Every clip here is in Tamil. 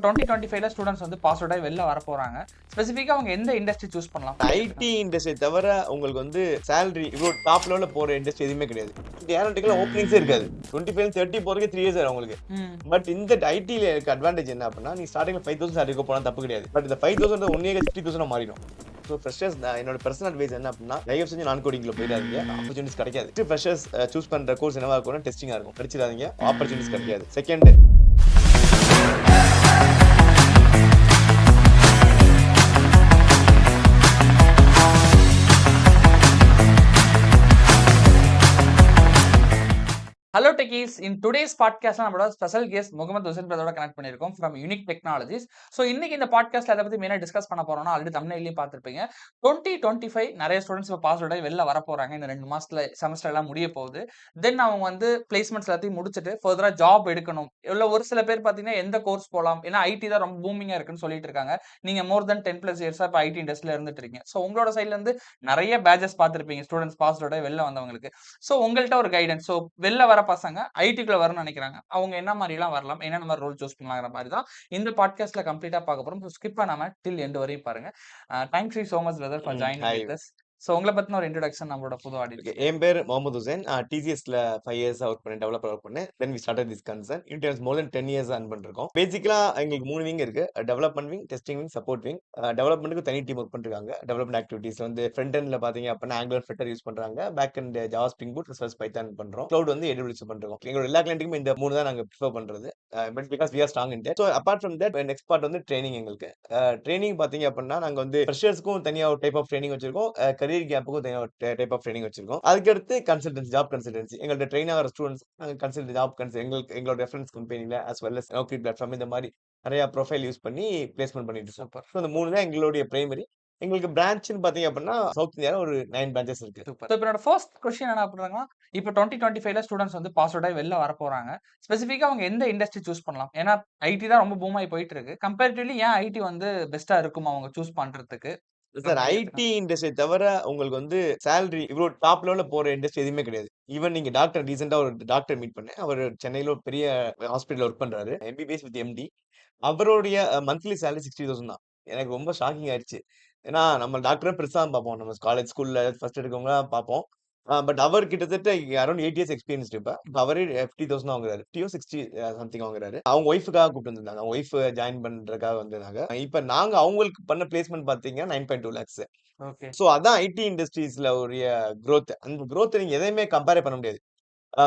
2025 ஸ்டூடெண்ட்ஸ் வந்து பாஸ் அவுட் ஆகி வெளில வர போறாங்க. ஸ்பெசிஃபிக்கா அவங்க எந்த இண்டஸ்ட்ரி சூஸ் பண்ணலாம்? ஐடி இண்டஸ்ட்ரி தவிர உங்களுக்கு வந்து சேலரி இவ்வளோ டாப் லெவலில் போற இண்டஸ்ட்ரி எதுவுமே கிடையாது. ஏரோநாட்டிக்கல் ஓப்பனிங்ஸே இருக்காது. 25 30 போறதுக்கு 3 இயர்ஸ் ஆகும் உங்களுக்கு. பட் இந்த ஐடில இருக்க அட்வான்டேஜ் என்ன அப்படின்னா நீ ஸ்டார்டிங்ல 5000 சேலரிக்கு போனா தப்பு கிடையாது. பட் இந்த 5000 1 இயர் 50000 மாறிடும். ஸோ ஃப்ரெஷர்ஸ் என்னோட பர்சனல் அட்வைஸ் என்ன அப்படின்னா தயவு செஞ்சு நான் கோடிங்ல போயிடாதீங்க. ஆப்பர்ச்சுனிட்டிஸ் கிடைக்காது. ஃப்ரெஷர்ஸ் சூஸ் பண்ற கோர்ஸ் என்னவா இருக்கும் டெஸ்டிங்கா இருக்கும். படிச்சிடாதீங்க. ஆப்பர்ச்சுனிட்டிஸ் கிடைக்காது. Second hello techies, in today's பாட்காஸ்ட்ல நம்மளோட ஸ்பெஷல் கெஸ்ட் முகமது ஹுசைன் பிரதரோட கனெக்ட் பண்ணியிருக்கோம் ஃப்ரம் யூனிக் டெக்னாலஜிஸ். ஸோ இன்னைக்கு இந்த பாட்காஸ்ட்ல அதை பத்தி மெயினாக டிஸ்கஸ் பண்ண போறோம்னா ஆல்ரெடி தமிழ்லேயே பார்த்துருப்பீங்க. 2025 நிறைய ஸ்டூடெண்ட்ஸ் இப்போ பாஸ் அவுட் ஆகி வெளில வர போறாங்க. இந்த 2 மாசத்துல செமஸ்டர் எல்லாம் முடிய போகுது. தென் அவங்க வந்து பிளேஸ்மெண்ட்ஸ் எல்லாத்தையும் முடிச்சுட்டு ஃபர்தரா ஜாப் எடுக்கணும். இல்லை ஒரு சில பேர் பார்த்தீங்கன்னா எந்த கோர்ஸ் போகலாம், ஏன்னா ஐடி தான் ரொம்ப பூமிங்கா இருக்குன்னு சொல்லிட்டு இருக்காங்க. நீங்க மோர் தென் 10+ இயர்ஸா இப்போ ஐடி இண்டஸ்ட்ரியில இருந்துட்டு இருக்கீங்க. ஸோ உங்களோட சைட்ல இருந்து நிறைய பேட்சஸ் பார்த்துருப்பீங்க ஸ்டூடெண்ட்ஸ் பாஸ் அவுட் ஆகி வெளில வந்தவங்களுக்கு. ஸோ உங்கள்கிட்ட ஒரு கைடன்ஸ். ஸோ வெளில வர பசங்க ஐடிக்குள்ள வரணும்னு நினைக்கிறாங்க. அவங்க என்ன மாதிரிலாம் வரலாம், என்னென்ன மாதிரி ரோல் சூஸ் பண்ணலாங்கிற மாதிரி தான் இந்த பாட்காஸ்ட்ல கம்ப்ளீட்டா பார்க்க போறோம். ஸோ ஸ்கிப் பண்ணாம டில் எண்ட் வரையும் பாருங்க. Thanks you so much brother for joining with us. So உங்களை பத்தின ஒரு இன்ட்ரோடக்ஷன் நம்மளோட புது ஆடியன்ஸ். என் பேர் முகமது ஹுசைன். டிசிஎஸ்ல 5 இயர்ஸ் ஒர்க் பண்ணேன், டெவலப்பர் ஒர்க் பண்ணேன். Then we started this concern. Interns more than 10 years run பண்ணிருக்கோம். பேசிக்கலா எங்களுக்கு 3 விங் இருக்கு. Development wing, testing wing, support wing. டெவலப்மெண்ட்டுக்கு தனி டீம் ஒர்க் பண்ணிருக்காங்க. டெவலப்மெண்ட் ஆக்டிவிட்டீஸ் வந்து ஃப்ரண்ட் எண்ட்ல பாத்தீங்க அப்படின்னா ஆங்குலர் ஃபிளட்டர் யூஸ் பண்றாங்க. Back end Java Spring Boot plus Python பண்றோம். கிளவுட் வந்து AWS பண்றோம். எங்களோட எல்லா கிளைண்ட்டுக்கும் இந்த 3 தான் நாங்க ப்ரிஃபர் பண்றது. But because we are strong in that. So apart from that next part வந்து ட்ரைனிங். எங்களுக்கு ட்ரைனிங் பாத்தீங்க அப்படின்னா நாங்க வந்து ஃப்ரெஷர்ஸ்க்கும் தனியா ஒரு டைப் ஆஃப் ட்ரைனிங் வச்சிருக்கோம். கரியர் கேப்புக்கும் தனியா ஒரு டைப் ஆஃப் ட்ரைனிங் வச்சிருக்கோம். அதுக்கடுத்து கன்சல்டன்சி, ஜாப் கன்சல்டன்சி. எங்கள்ட்ட ட்ரெயின் ஆகிற ஸ்டூடெண்ட்ஸ் கன்சல்ட் ஜாப் எங்களோட ரெஃபரன்ஸ் கம்பெனில as well as Naukri platform இந்த மாதிரி நிறைய ப்ரொஃபைல் யூஸ் பண்ணி பிளேஸ்மெண்ட் பண்ணிட்டு இருக்கோம். சூப்பர். ஸோ இந்த 3 தான் எங்களுடைய பிரைமரி. எங்களுக்கு பிரான்ச்னு பாத்தீங்க அப்படின்னா சவுத் இந்தியாவில் ஒரு 9 பிரான்ச்சஸ் இருக்கு. சூப்பர். இப்போ என்னோட ஃபர்ஸ்ட் கொஸ்டின் என்ன அப்படின்னா, இப்போ 2025 ஸ்டூடெண்ட்ஸ் வந்து பாஸ் அவுட் ஆகி வெளில வர போறாங்க. ஸ்பெசிஃபிக்கா அவங்க எந்த இண்டஸ்ட்ரி சூஸ் பண்ணலாம்? ஏன்னா ஐடி தான் ரொம்ப பூம் ஆகி போயிட்டு இருக்கு. கம்பேரிட்டிவ்லி ஏன் ஐடி வந்து பெஸ்ட்டா இருக்கும் அவங்க சூஸ் பண்றதுக்கு? சார் ஐடி இண்டஸ்ட்ரி தவிர உங்களுக்கு வந்து சேலரி இவ்வளோ டாப் லெவல்ல போற இண்டஸ்ட்ரி எதுவுமே கிடையாது. ஈவன் நீங்க டாக்டர் ரீசெண்டா ஒரு டாக்டர் மீட் பண்ணேன். அவர் சென்னையில ஒரு பெரிய ஹாஸ்பிட்டல் ஒர்க் பண்றாரு. MBBS with MD. அவருடைய மந்த்லி சேலரி 60,000 தான். எனக்கு ரொம்ப ஷாக்கிங் ஆயிடுச்சு. ஏன்னா நம்ம டாக்டரே பெருசா தான் பார்ப்போம். நம்ம காலேஜ், ஸ்கூல்ல ஃபர்ஸ்ட் எடுக்கவங்க தான் பார்ப்போம். பட் அவர் கிட்டத்தட்ட அரௌண்ட் 8 இயர்ஸ் எக்ஸ்பீரியன்ஸ்டு இப்ப. அவரே 50,000 வாங்குறாரு. 50 60 சம்திங் வாங்குறாரு. அவங்க ஒய்ஃப்க்காக கூப்பிட்டு வந்திருந்தாங்க. அவங்க ஒய்ஃப் ஜாயின் பண்றதுக்காக வந்திருந்தாங்க. இப்ப நாங்க அவங்களுக்கு பண்ண பிளேஸ்மென்ட் பார்த்தீங்கன்னா 9.2 லேக்ஸ். ஓகே. சோ அதான் ஐடி இண்டஸ்ட்ரீஸ்ல உரிய குரோத். அந்த குரோத் நீங்க எதையுமே கம்பேர் பண்ண முடியாது.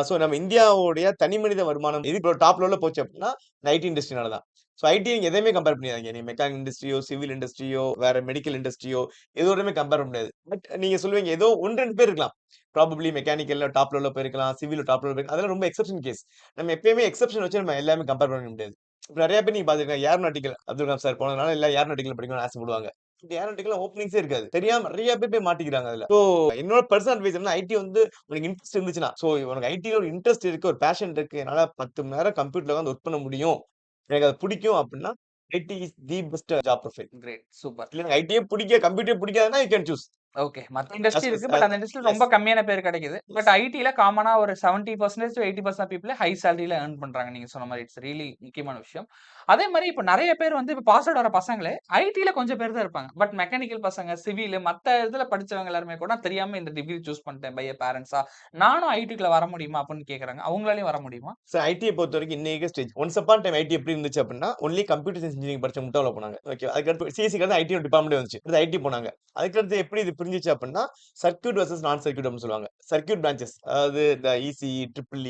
சோ நம்ம இந்தியாவுடைய தனிமனித வருமானம் எது இப்போ டாப் லெவல்ல போச்சு அப்படின்னா ஐடி இண்டஸ்ட்ரினால தான். சோ ஐடி நீங்க எதையுமே கம்பேர் பண்ணிடாதீங்க. நீங்க மெக்கானிக் இண்டஸ்ட்ரியோ, சிவில் இண்டஸ்ட்ரியோ, வேற மெடிக்கல் இண்டஸ்ட்ரியோ எதோடயுமே கம்பேர் பண்ண முடியாது. பட் நீங்க சொல்லுவீங்க ஏதோ 1, 2 பேர் இருக்கலாம். ப்ராபபிலி மெக்கானிக்கல்ல டாப் லெவல்ல போயிருக்கலாம், சிவில்ல டாப் லெவல்ல போயிருக்கலாம். அதெல்லாம் ரொம்ப எக்செப்ஷன் கேஸ். நம்ம எப்பயுமே எக்செப்ஷன் வச்சு நம்ம எல்லாமே கம்பேர் பண்ண முடியாது. இப்ப நிறைய பேர் நீங்க பாத்துருக்கீங்க ஏரோநாட்டிக்கல் அப்துல் கலாம் சார் போனதுனால எல்லாம் ஏரோநாட்டிக்கல் படிக்கணும்னு ஆசைப்படுவாங்க. ஏரோநாட்டிக்கல் ஓப்பனிங்ஸே இருக்காது. தெரியாம நிறைய பேர் போய் மாட்டிக்கிறாங்க அதுல. சோ என்னோட பெர்சனல் அட்வைஸ் என்ன ஐடி வந்து உனக்கு இன்ட்ரெஸ்ட் இருந்துச்சுன்னா, சோ உனக்கு ஐடில ஒரு இன்ட்ரெஸ்ட் இருக்கு, ஒரு பேஷன் இருக்கு. என்னால 10 மணி நேரம் கம்ப்யூட்டர்ல உட்கார்ந்து ஒர்க் பண்ண முடியும். எனக்கு அது பிடிக்கும் அப்படின்னா IT is the best job profile. Great. Super. இல்ல எனக்கு ஐடியே பிடிக்க கம்ப்யூட்டரே பிடிக்காதுன்னா யூ கேன் சூஸ். ஓகே. மத்த இண்டஸ்ட்ரி இருக்கு. பட் அந்த இண்டஸ்ட்ரியில ரொம்ப கம்மியான பேர் கிடைக்குது. பட் ஐடில காமனா ஒரு 70% to 80% பீப்பிள் ஹை சேலரில ஏர்ன் பண்றாங்க. நீங்க சொன்ன மாரி இட்ஸ் ரியலி முக்கியமான விஷயம். அதே மாரி இப்ப நெறைய பேர் வந்து இப்ப பாஸ் அவுட் ஆற பசங்களே ஐடில கொஞ்சம் பேர் தான் இருப்பாங்க. பட் மெக்கானிக்கல் பசங்க, சிவில் மத்த இதுல படிச்சவங்க எல்லாருமே கூட தெரியாம இந்த டிகிரி சூஸ் பண்ணிட்டேன் பை பேரண்ட்ஸா. நானும் ஐடிக்குள்ள வர முடியுமா அப்படின்னு கேக்குறாங்க. அவங்களாலயும் வர முடியுமா? சார் ஐடியை பொறுத்தவரைக்கும் இன்னைக்கு stage once upon time IT எப்படி இருந்துச்சு அப்படின்னா ஒன்லி கம்ப்யூட்டர் சயின்ஸ் இன்ஜினியரிங் படிச்ச மட்டும் உள்ள போனாங்க. ஓகே, அதுக்கடுத்து சிஎஸ்சிக்கு வந்து ஐடி டிபார்ட்மெண்ட் வந்துச்சு. அடுத்து ஐடி போனாங்க. அதுக்கடுத்து எப்படி இது பிரிஞ்சிச்சு அப்படின்னா சர்க்யூட் வர்சஸ் நான் சர்க்யூட் அப்படின்னு சொல்லுவாங்க. சர்க்யூட் பிரான்ச்சஸ் அதாவது இந்த இசி, ட்ரிபிள்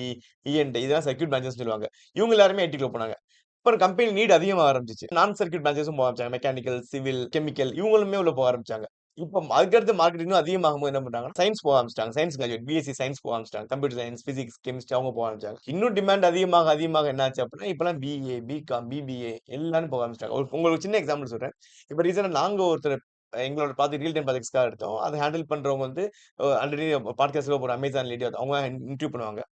இஎன்டி இதெல்லாம் சர்க்யூட் பிரான்ச்சஸ் சொல்லுவாங்க. இவங்க எல்லாருமே ஐடிக்குள்ள போனாங்க. அப்புறம் கம்பெனி நீட் அதிகமாக ஆரம்பிச்சிச்சு. நான் சர்க்யூட் பிரான்ச்சஸும் போக ஆரம்பிச்சாங்க. மெக்கானிக்கல், சிவில், கெமிக்கல் இவங்களுமே உள்ள போக ஆரம்பிச்சாங்க. இப்போ அதுக்கடுத்து மார்க்கெட்டிங் அதிகமாகும்போது என்ன பண்றாங்கன்னா சயின்ஸ் போக ஆரம்பிச்சிட்டாங்க. சயின்ஸ் கிராஜுவேட் பிஎஸ்சி சயின்ஸ் போக ஆரம்பிச்சிட்டாங்க. கம்ப்யூட்டர் சயின்ஸ், பிசிக்ஸ், கெமிஸ்ட்ரி அவங்க போக ஆரம்பிச்சாங்க. இன்னும் டிமாண்ட் அதிகமாக என்ன ஆச்சு அப்படின்னா இப்பெல்லாம் பிஏ, பிகாம், பிபிஏ எல்லாரும் போக ஆரம்பிச்சிட்டாங்க. உங்களுக்கு சின்ன எக்ஸாம்பிள் சொல்றேன். இப்போ ரீசெண்டா நாங்க ஒருத்தர் எங்களோட ப்ராஜெக்ட் ரியல் டைம் ப்ராஜெக்ட்ஸ்க்காக எடுத்தோம். அதை ஹேண்டில் பண்றவங்க வந்து ஆல்ரெடி பாட்காஸ்ட்ல ஒரு அமேசான் லேடி அவங்க இன்டர்வியூ பண்ணுவாங்க.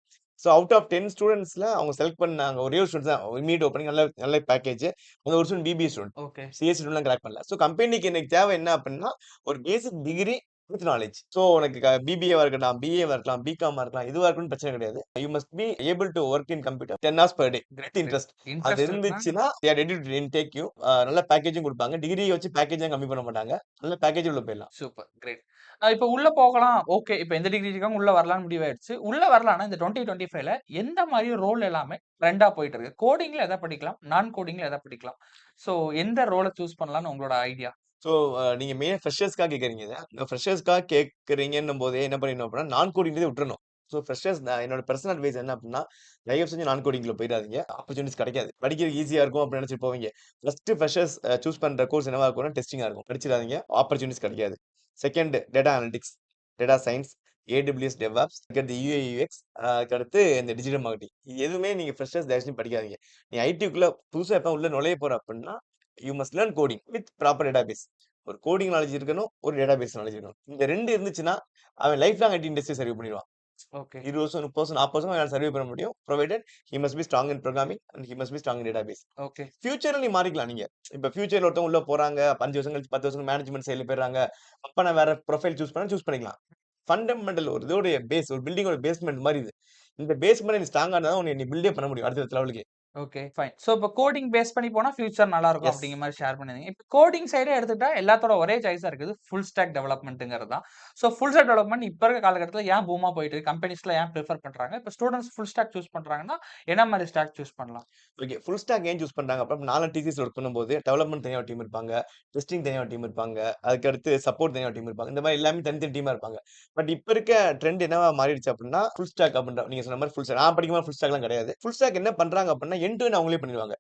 ஸோ அவுட் ஆஃப் 10 ஸ்டூடண்ட்ஸ்ல அவங்க செலக்ட் பண்ணாங்க. ஒரே ஒரு ஸ்டூடெண்ட் தான் இமீடியட் ஓப்பனிங் நல்ல நல்ல பேக்கேஜ். அந்த ஒரு student BBA student. Okay. CSC student crack பண்ணல. ஸோ கம்பெனிக்கு எனக்கு தேவை என்ன அப்படின்னா ஒரு basic degree with knowledge. So உனக்கு பிபிஏவா இருக்கலாம், பிஏவா இருக்கலாம், பிகாமா இருக்கலாம், இதுவா இருக்கணும்னு பிரச்சனை கிடையாது. You must be able to work in computer 10 hours per day great, with great. Interest. அது இன்ட்ரெஸ்ட் இருக்குன்னா இருந்துச்சுன்னா they are ready to take you. நல்ல பேக்கேஜும் குடுப்பாங்க. டிகிரிய வச்சு பேக்கேஜ்லாம் கம்மி பண்ண மாட்டாங்க. நல்ல பேக்கேஜ் உள்ள போயிடலாம். சூப்பர். கிரேட். இப்ப உள்ள போகலாம். ஓகே. இப்ப எந்த டிகிரி இருக்காங்க உள்ள வரலாம்னு முடிவாயிடுச்சு. உள்ள வரலாம்னா இந்த 2025ல எந்த மாரி ரோல் எல்லாமே ட்ரெண்டா போயிட்டு இருக்கு? கோடிங்ல எத படிக்கலாம்? நான் கோடிங்ல எத படிக்கலாம்? சோ எந்த ரோல சூஸ் பண்ணலாம்னு உங்களோட ஐடியா? ஸோ நீங்க மெயினா ஃப்ரெஷர்ஸ்க்காக கேட்கறீங்க இத. இந்த ஃப்ரெஷர்ஸ்க்காக கேட்கறீங்கன்னும் போதே என்ன பண்ணிடணும் அப்படின்னா, நான் கோடிங்கிறதே விட்டுறணும். ஸோ ஃப்ரெஷர்ஸ் என்னோட பெர்சனல் அட்வைஸ் என்ன அப்படின்னா, தயவு செஞ்சு நான் கோடிங்ல போயிடாதீங்க. ஆப்பர்ச்சுனிட்டீஸ் கிடைக்காது. படிக்கிறதுக்கு ஈஸியா இருக்கும் அப்படின்னு நினைச்சு போவீங்க. ஃபர்ஸ்ட் ஃப்ரெஷர்ஸ் சூஸ் பண்ற கோர்ஸ் என்னவா இருக்கும்னா டெஸ்டிங்கா இருக்கும். படிச்சிடாதீங்க. ஆப்பர்ச்சுனிட்டீஸ் கிடைக்காது. Second data analytics, data science, AWS DevOps, அதுக்கடுத்து யுஏ யுஎக்ஸ், அதுக்கடுத்து இந்த டிஜிட்டல் மார்க்கெட்டிங். இது எதுவுமே நீங்க ஃப்ரெஷர்ஸ் தயவு செஞ்சு படிக்காதீங்க. நீ ஐடிக்குள்ள புதுசா எப்ப உள்ள நுழைய போற அப்படின்னா, you must learn coding with proper database. ஒரு கோடிங் நாலேட்ஜ் இருக்கணும். ஒரு டேட்டாபேஸ் நாலேட்ஜ் இருக்கணும். இந்த 2 இருந்துச்சுன்னா, அவன் lifelong IT industry survive பண்ணிருவான். ஓகே. 20 வருஷம், 30 வருஷம், 40 வருஷம் அவனால சர்வே பண்ண முடியும். Provided he must be strong in programming and he must be strong in database. Okay. ஃபியூச்சர்ல நீ மாறிக்கலாம் நீங்க. இப்ப ஃபியூச்சர்ல ஒருத்தவங்க உள்ள போறாங்க. 5 வருஷம் கழிச்சு 10 வருஷம் மேனேஜ்மென்ட் சைடுல போயிடுறாங்க. அப்ப நான் வேற ப்ரொஃபைல் சூஸ் பண்ணா சூஸ் பண்ணிக்கலாம். ஃபண்டமெண்டல் ஒரு இதோடைய பேஸ், ஒரு பில்டிங்கோட பேஸ்மென்ட் மாரி இது. இந்த பேஸ்மென்ட் நீ ஸ்ட்ராங்கா இருந்தா தான் உன்னை நீ பில்டே பண்ண முடியும் அடுத்த லெவலுக்கு. ஓகே. ஃபைன். சோ இப்ப கோடிங் பேஸ் பண்ணி போனா ஃபியூச்சர் நல்லா இருக்கும் எஸ். அப்படிங்கிற மாரி ஷேர் பண்ணிருந்தீங்க. இப்ப கோடிங் சைடே எடுத்துட்டா எல்லாத்தோட ஒரே சாய்ஸா இருக்குது ஃபுல் ஸ்டாக் டெவலப்மென்ட்ங்கிறது தான். சோ ஃபுல் ஸ்டாக் டெவலப்மென்ட் இப்ப இருக்க காலகட்டத்துல ஏன் பூமா போயிட்டு இருக்கு? கம்பெனிஸ்லாம் ஏன் பிரிஃபர் பண்றாங்க? இப்ப ஸ்டூடண்ட்ஸ் ஃபுல் ஸ்டாக் சூஸ் பண்றாங்கன்னா, என்ன மாரி ஸ்டாக் சூஸ் பண்ணலாம்? ஓகே. ஃபுல் ஸ்டாக் ஏன் சூஸ் பண்றாங்க அப்ப நான்லாம் டிசிஎஸ்ல ஒர்க் பண்ணும்போது, டெவலப்மென்ட் தனியா ஒரு டீம் இருப்பாங்க. டெஸ்டிங் தனியா ஒரு டீம் இருப்பாங்க. அதுக்கடுத்து சப்போர்ட் தனியா ஒரு டீம் இருப்பாங்க. இந்த மாரி எல்லாமே தனித்தனி டீமா இருப்பாங்க. பட் இப்ப இருக்க ட்ரெண்ட் என்னவா மாறிடுச்சு அப்டின்னா, ஃபுல் ஸ்டாக் அப்டின்ற நீங்க சொன்ன மாரி ஃபுல் ஸ்டாக். நான் படிக்கும்போது ஃபுல் ஸ்டாக்லாம் கிடையாது. ஃபுல் ஸ்டாக் என்ன பண்றாங்க அப்டின்னா, எண்ட் டு எண்ட் அவங்களே பண்ணிருவாங்க.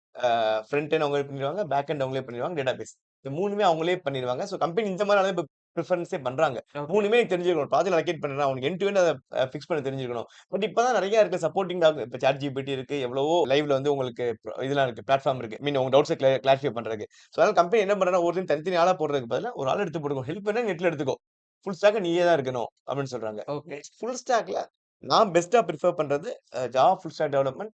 ஃப்ரண்ட் எண்ட் அவங்களே பண்ணிருவாங்க. பேக் எண்ட் அவங்களே பண்ணிருவாங்க. டேட்டாபேஸ். இந்த 3மே அவங்களே பண்ணிருவாங்க. ஸோ கம்பெனி இந்த மாரி இப்ப பிரிஃபரன்ஸே பண்றாங்க. ஓகே. 3மே எனக்கு தெரிஞ்சிருக்கணும். ப்ராஜெக்ட் அலோகேட் பண்றேன்னா, அவனுக்கு எண்ட் டு எண்ட் அத ஃபிக்ஸ் பண்ண தெரிஞ்சிருக்கணும். பட் இப்ப தான் நெறைய இருக்கு சப்போர்ட்டிங் டாக். இப்ப ChatGPT இருக்கு. எவ்வளவோ லைவ்ல வந்து உங்களுக்கு இதெல்லாம் இருக்கு. பிளாட்ஃபார்ம் இருக்கு. உங்க டவுட்ஸ கிளாரிஃபை பண்றதுக்கு. ஸோ அதனால கம்பெனி என்ன பண்றாங்கன்னா, ஒவ்வொருத்தரும் தனித்தனி ஆளா போடுறதுக்கு பதிலா, ஒரு ஆள் எடுத்து போட்டுக்கோ. ஹெல்ப் வேணா நெட்ல எடுத்துக்கோ. ஃபுல் ஸ்டாக்கா நீயே தான் இருக்கணும் அப்படின்னு சொல்றாங்க. ஓகே. ஃபுல் ஸ்டாக்ல நான் பெஸ்ட்டா பிரிஃபர் பண்றது Java full stack development,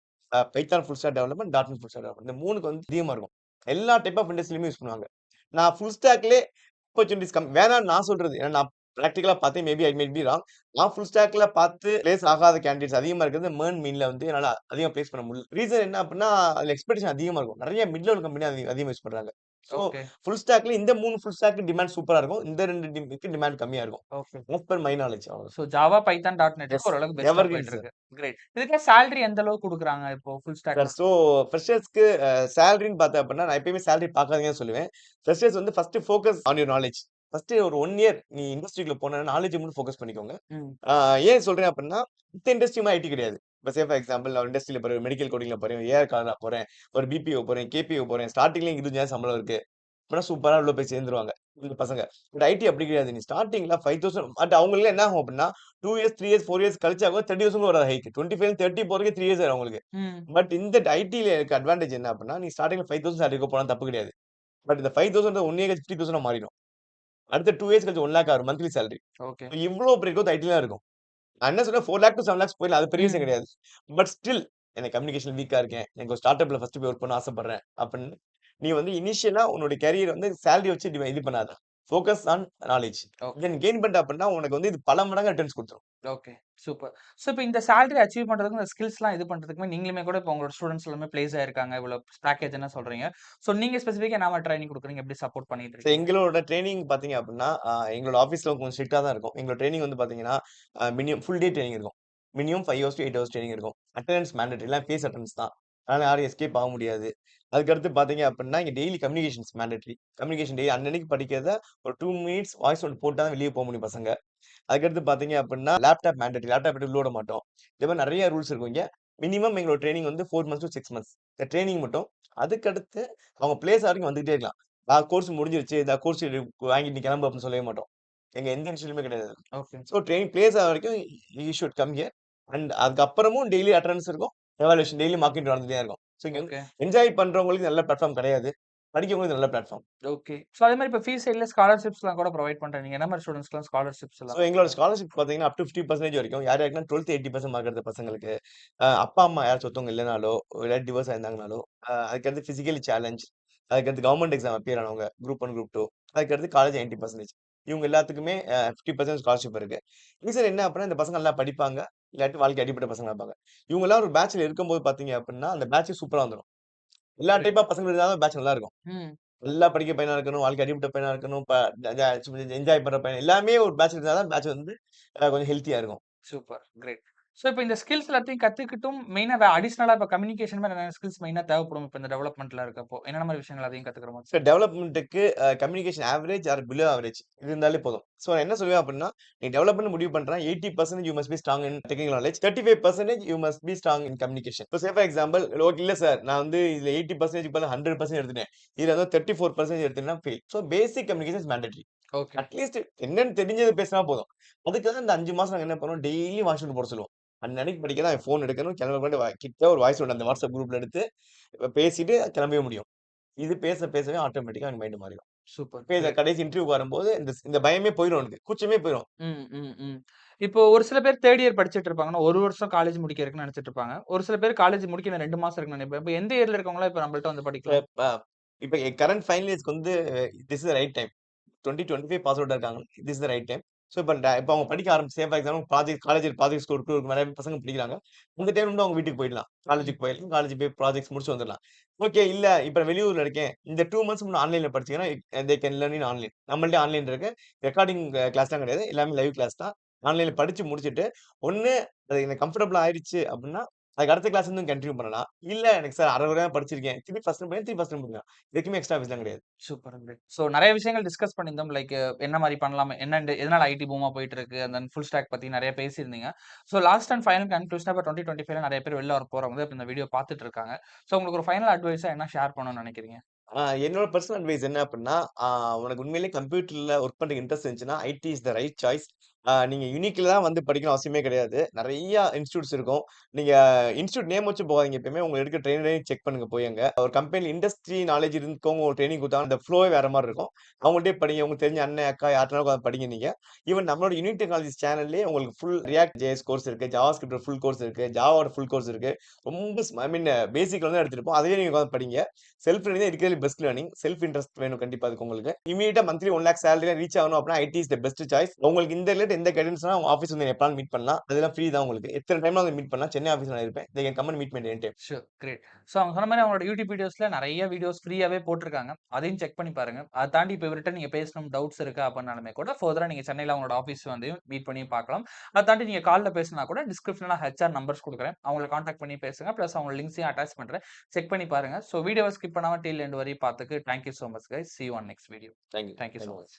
Python full stack development, dot net full stack development. இந்த 3க்கு வந்து அதிகமா இருக்கும். எல்லா டைப் ஆஃப் இண்டஸ்ட்ரிலயுமே யூஸ் பண்ணுவாங்க. நான் ஃபுல் ஸ்டாக்லயே ஆப்பர்ச்சுனிட்டீஸ் வேணான்னு நான் சொல்றது. ஏன்னா நான் பிராக்டிகலா பார்த்தேன். Maybe I might be wrong. நான் ஃபுல் ஸ்டாக்ல பார்த்து பிளேஸ் ஆகாத கேண்டிடேட்ஸ் அதிகமா இருக்கிறது MERN மீன்ல வந்து என்னால அதிகமா பிளேஸ் பண்ண முடியல. ரீசன் என்ன அப்டின்னா, அதுல எக்ஸ்பெக்டேஷன் அதிகமா இருக்கும். நெறைய மிட் லெவல் கம்பெனி அதிகமா யூஸ் பண்றாங்க. So okay. ஃபுல் ஸ்டாக்ல இந்த 3 ஃபுல் ஸ்டாக் டிமாண்ட் சூப்பரா இருக்கும். இந்த 2 டிமாண்ட் கம்மியா இருக்கும். Okay. As per my knowledge அவ்வளவுதான். சோ ஜாவா, பைதான், டாட் நெட்க்கு எஸ். ஓரளவுக்கு பெஸ்ட்டா எவர்கிரீன் போயிட்டு சார். இருக்கு. கிரேட். இதுக்கு சேலரி எந்த அளவுக்கு குடுக்குறாங்க இப்போ ஃபுல் சார் ஸ்டாக்ல? ஸோ ஃப்ரெஷர்ஸ்க்கு சேலரின்னு பார்த்தேன் அப்டின்னா, நான் எப்பயுமே சேலரி பார்க்காதீங்கன்னு சொல்லுவேன். ஃப்ரெஷர்ஸ் வந்து first focus on your knowledge. First ஒரு 1 இயர் நீ இண்டஸ்ட்ரிக்குள்ள போனா நாலேட்ஜ் மட்டும் ஃபோக்கஸ் பண்ணிக்கோங்க. ம். ஆ ஏன் சொல்றேன் அப்டின்னா, மித்த இண்டஸ்ட்ரி மாரி ஐடி கிடையாது. இப்ப ஃபார் எக்ஸாம்பிள் நான் இண்டஸ்ட்ரியில போறேன், மெடிக்கல் கோடிங்ல போறேன், ஏஆர் கார்ல போறேன், ஒரு பிபிஓ போறேன், கேபிஓ போறேன். ஸ்டார்ட்டிங்ல 20,000 சம்பளம் இருக்கு. அப்பன்னா சூப்பரா உள்ள போய் சேர்ந்துருவாங்க. இந்த பசங்க. பட் ஐடி அப்படி கிடையாது. நீ ஸ்டார்ட்டிங்ல 5,000 பட் அவங்களுக்கு என்ன ஆகும் அப்டின்னா, 2 இயர்ஸ், 3 இயர்ஸ், 4 இயர்ஸ் கழிச்சா கூட 30,000 வராது ஹைக். 25 30 போறதுக்கே 3 இயர்ஸ் ஆயிரும் அவங்களுக்கு. ம். பட் இந்த ஐடில இருக்க அட்வான்டேஜ் என்ன அப்டின்னா, நீ ஸ்டார்ட்டிங்ல 5,000 சேலரிக்கு போனா தப்பு கிடையாது. பட் இந்த 5,000 1 இயர் கழிச்சு 3,000 மாறிடும். அடுத்த 2 இயர்ஸ் கழிச்சு 1 லேக் ஆகும் மந்த்லி சேலரி. ஓகே. இவ்ளோ பெரிய growth ஐடில இருக்கும். நான் என்ன சொல்றேன் 4 லேக் டூ 7 லேக்ஸ் போயிடலாம். அது பெரிய விஷயம் ம். கிடையாது. பட் ஸ்டில் எனக்கு கம்யூனிகேஷன் வீக்கா இருக்கேன். எனக்கு ஒரு ஸ்டார்ட் அப்ல ஃபர்ஸ்ட் போய் வொர்க் பண்ண ஆசைப்படுறேன். அப்படின்னு நீ வந்து இனிஷியலா உன்னோட கேரியர் வந்து சேலரி வச்சு இது பண்ணாத. Focus on knowledge. Okay. Then gain பண்ணிட்ட அப்படின்னா உனக்கு வந்து இது பல மடங்கு ரிட்டர்ன்ஸ் குடுத்துரும். ஓகே. சூப்பர். சோ இப்ப இந்த சேலரி அச்சீவ் பண்றதுக்கும், இந்த ஸ்கில்ஸ்லாம் இது பண்றதுக்குமே நீங்களுமே கூட இப்ப உங்களோட ஸ்டூடண்ட்ஸ் எல்லாமே பிளேஸ் ஆயிருக்காங்க. இவ்வளோ பேக்கேஜ்ன்னு சொல்றீங்க. சோ நீங்க ஸ்பெசிஃபிக்கா என்ன மாரி ட்ரெய்னிங் குடுக்குறீங்க? எப்படி சப்போர்ட் பண்ணிட்டு ஸோ இருக்கீங்க? எங்களோட ட்ரெய்னிங் பார்த்தீங்க அப்படின்னா, எங்களோட ஆஃபீஸ்ல கொஞ்சம் ஸ்ட்ரிக்ட்டா தான் இருக்கும். எங்களோட ட்ரெய்னிங் வந்து பார்த்தீங்கன்னா, மினிமம் ஃபுல் டே ட்ரெய்னிங் இருக்கும். Minimum 5 hours to 8 hours training இருக்கும். அட்டெண்டன்ஸ் மேண்டேட்டரி எல்லாம் ஃபேஸ் அட்டெண்டன்ஸ் தான். அதனால யாரும் எஸ்கேப் ஆக முடியாது. அதுக்கடுத்து பார்த்தீங்க அப்படின்னா, இங்க daily communications mandatory. Communication daily அன்னன்னைக்கு படிக்கிறத ஒரு 2 மினிட்ஸ் வாய்ஸ் நோட் போட்டா தான் வெளிய போ முடியும் பசங்க. அதுக்கடுத்து பார்த்தீங்க அப்படின்னா, லேப்டாப் மேண்டேட்டரி. லேப்டாப் எடுத்து உள்ள விட மாட்டோம். இந்த மாரி நெறைய ரூல்ஸ் இருக்கும் இங்க. மினிமம் எங்களோட ட்ரெய்னிங் வந்து 4 மந்த்ஸ் டூ 6 மந்த்ஸ். இந்த ட்ரெய்னிங் மட்டும். அதுக்கடுத்து அவங்க பிளேஸ் வரைக்கும் வந்துகிட்டே இருக்கலாம். கோர்ஸ் முடிஞ்சிருச்சு. இந்த கோர்ஸ் வாங்கிட்டு நீ கிளம்பு அப்படின்னு சொல்லவே மாட்டோம். எங்க எந்த இன்ஸ்டிட்யூட்லயுமே கிடையாது. ஓகே. ஸோ ட்ரெய்னிங் பிளேஸ் ஆகுற வரைக்கும் you should come here. And அதுக்கப்புறமும் டெய்லி அட்டெண்டன்ஸ் இருக்கும். எவாலுவேஷன் டெய்லி மார்க் இன்டர்வியூ நடந்துட்டே இருக்கும். ஸோ இங்க வந்து ஓகே. என்ஜாய் பண்றவங்களுக்கு நல்ல பிளாட்ஃபார்ம் கிடையாது. படிக்கிறவங்களுக்கு நல்ல பிளாட்ஃபார்ம். ஓகே. சோ அதே மாரி இப்ப ஃபீஸ் சைட்ல ஸ்காலர்ஷிப்ஸ்லாம் கூட புரொவைட் பண்றீங்க. நீங்க என்ன மாரி ஸ்டூடண்ட்ஸ்க்குலாம் ஸ்காலர்ஷிப்ஸ் ஸோ எல்லாம் எங்களோட குடுக்குறீங்க? ஸ்காலர்ஷிப் பார்த்தீங்கன்னா, அப் டூ 50% வரைக்கும் யார் யாருக்குன்னா 12த் 80% மார்க் எடுத்த பசங்களுக்கு, அப்பா, அம்மா யாராச்சும் ஒருத்தவங்க இல்லனாலோ, இல்லாட்டி டிவோர்ஸ் ஆயிருந்தாங்கனாலோ, அதுக்கடுத்து பிசிக்கலி சேலஞ்ச், அதுக்கடுத்து கவர்ன்மென்ட் எக்ஸாம் அப்பியர் ஆனவங்க, குரூப் 1, குரூப் 2, அதுக்கடுத்து காலேஜ் 90%. இவங்க எல்லாத்துக்குமே 50% ஸ்காலர்ஷிப் இருக்கு. ரீசன் என்ன அப்படின்னா, இந்த பசங்க நல்லா படிப்பாங்க. இல்லாட்டி வாழ்க்கை அடிப்பட்ட பசங்களா இருப்பாங்க. இவங்கலாம் ஒரு பேட்ச்ல இருக்கும்போது பார்த்தீங்க அப்படின்னா, அந்த பேட்ச் சூப்பரா வந்துரும். எல்லா கரெக்ட். டைப்பா பசங்க இருந்தா தான் பேட்ச் நல்லா இருக்கும். ம். நல்லா படிக்கிற பையனா இருக்கணும், வாழ்க்கை அடிப்பட்ட பையனா இருக்கணும், என்ஜாய் பண்ற பையன் எல்லாமே ஒரு பேட்ச்ல இருந்தா தான் பேட்ச் வந்து கொஞ்சம் ஹெல்த்தியா இருக்கும். சூப்பர். கிரேட். ஸோ இப்ப இந்த ஸ்கில்ஸ் எல்லாத்தையும் கத்துக்கிட்டும் மெயினா அடிஷனலா இப்ப கம்யூனிகேஷன் மாரி நெறைய ஸ்கில்ஸ் மெயினா தேவைப்படும். இப்ப இந்த டெவலப்மென்ட்ல இருக்கப்போ. என்னென்ன மாரி விஷயங்கள் அதையும் கத்துக்கிற மாரி? டெவலப்மென்ட்க்கு communication average or below average இது இருந்தாலே போதும். ஸோ நான் என்ன சொல்லுவேன் அப்டின்னா, நீ டெவலப்மென்ட் முடிவு பண்றேன் 80% you must be strong in technical knowledge. 35% you must be strong in communication. இப்போ ஃபார் எக்ஸாம்பிள் ஓகே இல்ல சார் நான் வந்து இதுல 80% பதிலா 100% எடுத்துட்டேன். இதுல வந்து 34% எடுத்தேன்னா fail. So basic communication is mandatory. Okay. At least என்னன்னு தெரிஞ்சது பேசினா போதும். அதுக்காக இந்த 5 மாசம் நாங்க என்ன பண்ணுவோம், டெய்லி வாய்ஸ் நோட் போட சொல்லுவோம். அன்னன்னைக்கு படிக்க தான் ஃபோன் எடுக்கணும். கிளம்ப முன்னாடி கிட்ட ஒரு வாய்ஸ் நோட் அந்த WhatsApp குரூப்ல எடுத்து பேசிட்டு கிளம்பவே முடியும். இது பேசவே ஆட்டோமேட்டிக்கா அவன் மைண்ட் மாறிடும். சூப்பர். பேச கிரேட். கடைசி இன்டர்வியூக்கு வரும்போது இந்த பயமே போயிரும் அவனுக்கு. கூச்சமே போயிரும். ம், ம், ம். இப்போ ஒரு சில பேர் 3 இயர் படிச்சுட்டு இருப்பாங்கன்னா, 1 வருஷம் காலேஜ் முடிக்கிறதுக்குன்னு நெனச்சுட்டு இருப்பாங்க. ஒரு சில பேர் காலேஜ் முடிக்க இன்னும் 2 மாசம் இருக்குன்னு நெனைப்பேன். இப்ப எந்த இயர்ல இருக்கவங்கலாம் இப்ப நம்மள்ட்ட வந்து இப்ப படிக்கலாம்? ப இப்ப கரண்ட் ஃபைனல் இயர்ஸ்க்கு வந்து this is the right time. 2025 pass அவுட்டா இருக்காங்க. This is the right time. So இப்ப அவங்க படிக்க ஆரம்பிச்சு ஃபார் எக்ஸாம்பிள் காலேஜ்ல ப்ராஜெக்ட்ஸ் குடுத்து நெறைய பசங்க படிக்கிறாங்க. இந்த டைம் வந்து அவங்க வீட்டுக்கு போயிடலாம். ம். காலேஜ்க்கு போயிடலாம். காலேஜ் போய் ப்ராஜெக்ட்ஸ் முடிச்சு வந்துடலாம். ஓகே இல்ல இப்ப நான் வெளியூர்ல இருக்கேன். இந்த 2 மந்த்ஸ் முன்ன ஆன்லைன்ல படிச்சீங்கன்னா, they can learn in online. நம்மள்ட்ட ஆன்லைன் இருக்கு. ரெக்கார்டிங் கிளாஸ்லாம் கிடையாது. எல்லாமே லைவ் கிளாஸ் தான். ஆன்லைன்ல படிச்சு முடிச்சுட்டு, ஒண்ணு அது எனக்கு கம்ஃபர்டபுள் ஆயிருச்சு அப்டின்னா, அதுக்கு அடுத்த கிளாஸ் வந்து கன்டின்யூ பண்ணலாம். இல்ல எனக்கு சார் 1/2 தான் படிச்சிருக்கேன். திருப்பி ஃபர்ஸ்ட்ல போய் திருப்பி ஃபர்ஸ்ட்ல முடிக்கலாம். இதுக்குமே எக்ஸ்ட்ரா ஃபீஸ்லாம் கிடையாது. சூப்பர். கிரேட். ஸோ நெறைய விஷயங்கள் டிஸ்கஸ் பண்ணியிருந்தோம். லைக் என்ன மாரி பண்ணலாம்? எதனால ஐடி பூமா போயிட்டு இருக்கு? அந்த ஃபுல் ஸ்டாக் பத்தி நெறைய பேசியிருந்தீங்க. ஸோ லாஸ்ட் அண்ட் ஃபைனல் கன்க்ளூஷனா இப்ப 2025ல நெறைய பேர் வெளில வரப்போறவங்க இப்ப இந்த வீடியோ பார்த்துட்டு இருக்காங்க. ஸோ உங்களுக்கு ஒரு ஃபைனல் அட்வைஸா என்ன ஷேர் பண்ணணும்னு நெனைக்கிறீங்க? என்னோட பெர்சனல் அட்வைஸ் என்ன அப்டின்னா, உனக்கு உண்மையிலேயே கம்ப்யூட்டர்ல ஒர்க் பண்றதுக்கு இன்ட்ரெஸ்ட் இருந்துச்சுன்னா, IT is the right choice. நீங்க யூனிக்ல தான் வந்து படிக்கணும் அவசியமே கிடையாது. நெறைய இன்ஸ்டிடியூட்ஸ் இருக்கும். நீங்க இன்ஸ்டிடியூட் நேம் வச்சு போகாதீங்க எப்பயுமே. உங்கள எடுக்க ட்ரெய்னரையும் செக் பண்ணுங்க போய் அங்க. ஒரு கம்பெனில இண்டஸ்ட்ரி நாலேட்ஜ் இருக்கவங்க ஒரு ட்ரெய்னிங் குடுத்தாங்கன்னா, அந்த ஃப்ளோவே வேற மாரி இருக்கும். அவங்கள்ட்டயே படிங்க. உங்களுக்கு தெரிஞ்ச அண்ணன், அக்கா யார்ட்டனாலும் உட்காந்து படிங்க நீங்க. ஈவன் நம்மளோட யூனிக் டெக்னாலஜிஸ் சேனல்லயே உங்களுக்கு ஃபுல் ரியாக்ட் ஜேஎஸ் கோர்ஸ் இருக்கு. ஜாவாஸ்கிரிப்ட் ஃபுல் கோர்ஸ் இருக்கு. ஜாவாவோட ஃபுல் கோர்ஸ் இருக்கு. ரொம்ப ஐ மீன் பேசிக்ல இருந்து எடுத்திருப்போம். அதுவே நீங்க உட்காந்து படிங்க. செல்ஃப் லேர்னிங் தான் இருக்கிறதுல பெஸ்ட் லேர்னிங். செல்ஃப் இன்ட்ரெஸ்ட் வேணும் கண்டிப்பா அதுக்கு உங்களுக்கு. இம்மீடியேட்டா மந்த்லி 1,00,000 சேலரி ரீச் ஆகணும் அப்படின்னா, IT is the best choice. உங்களுக்கு இந்த ரிலேட்டட் எந்த கைடன்ஸ்னா உங்க ஆஃபீஸ் வந்து எப்பனாலும் மீட் பண்ணலாம். அதெல்லாம் ஃப்ரீ தான் உங்களுக்கு. எத்தன டைம்ல வந்து மீட் பண்ணலாம். சென்னை ஆஃபீஸ்ல நான் இருப்பேன். They can come and meet me any time. Sure. Great. So அவங்க சொன்ன மாரி அவங்களோட யூடியூப் வீடியோஸ்ல நெறைய வீடியோஸ் ஃப்ரீயாவே போட்டுருக்காங்க. அதையும் செக் பண்ணி பாருங்க. அத தாண்டி இப்ப இவர்ட்ட நீங்க பேசணும் டவுட்ஸ் இருக்கு அப்படின்னாலுமே கூட ஃபர்தரா நீங்க சென்னையில அவங்களோட ஆஃபீஸ் வந்து மீட் பண்ணி பார்க்கலாம். அத தாண்டி நீங்க கால்ல பேசினா கூட டிஸ்கிரிப்ஷன்ல ஹெச்ஆர் நம்பர்ஸ் குடுக்குறேன். அவங்கள கான்டாக்ட் பண்ணி பேசுங்க. பிளஸ் அவங்க லிங்க்ஸையும் அட்டாச் பண்றேன். செக் பண்ணி பாருங்க. ஸோ வீடியோவ ஸ்கிப் பண்ணாம டில் எண்ட் வரையும் பார்த்ததுக்கு thank you so much guys. Sea you on next video. Thank you. Thank you thank so you. Much.